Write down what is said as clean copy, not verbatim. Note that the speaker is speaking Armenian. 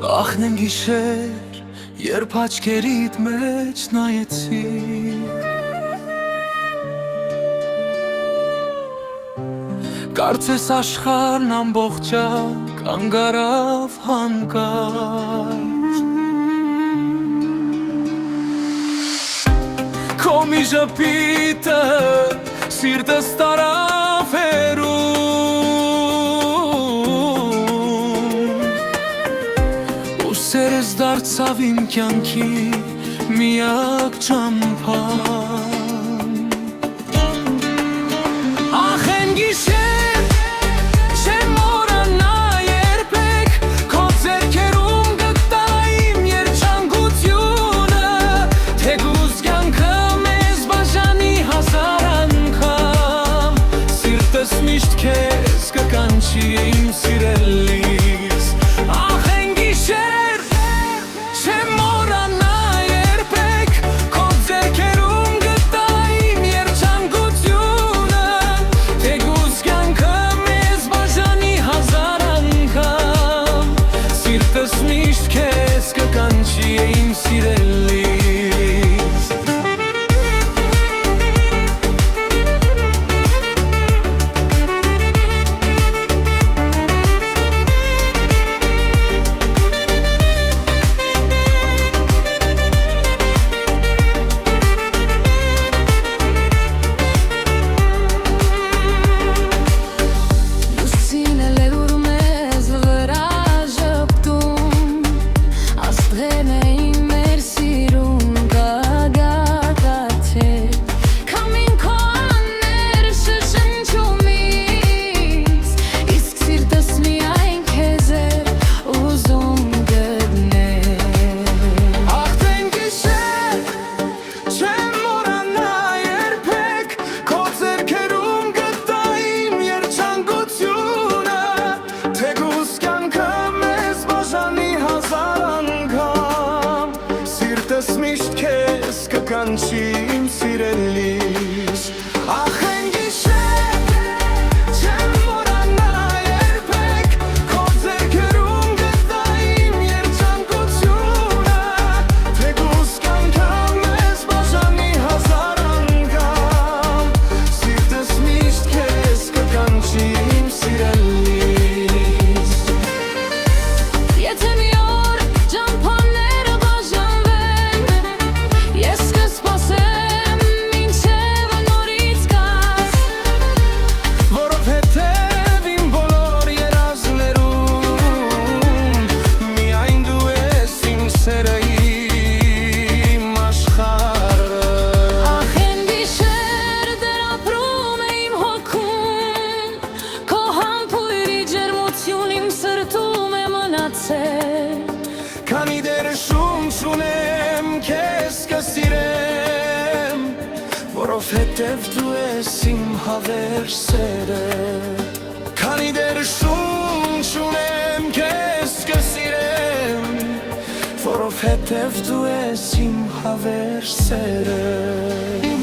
Ախնեմ գիշեր, երբ աչքերիդ մեջ նայեցի, կարծես աշխարհն ամբողջակ անգարավ հանկարծ, քո մի ժպիտը սիրտս տարավ հեռու, սերս դարձավ իմ կյանքի միակ ճամփան։ Ախ են գիշեր, չեմ մոռանա երբեք, քո ձեռքերում գտա իմ երջանկությունը, թեկուզ կյանքը մեզ բաժանի հազար անգամ, սիրտս միշտ քեզ կկանչի իմ սիրելիս։ Ախ են գիշեր, միշտ քեզ կկանչի իմ սիրելիս։ Միշտ քեզ կկանչի իմ սիրելիս։ Ախ են գիշեր, չեմ մոռանա երբեք, քո ձեռքերում գտա իմ երջանկությունը, թեկուզ կյանքը մեզ բաժանի հազար անգամ, սիրտս միշտ քեզ կկանչի իմ սիրելիս։ Եթե մի օր ճամփաները քանի դեռ շունչ ունեմ քեզ կսիրեմ, որովհետև դու ես իմ հավերժ սերը։ Քանի դեռ շունչ ունեմ քեզ կսիրեմ, որովհետև դու ես իմ հավերժ սերը։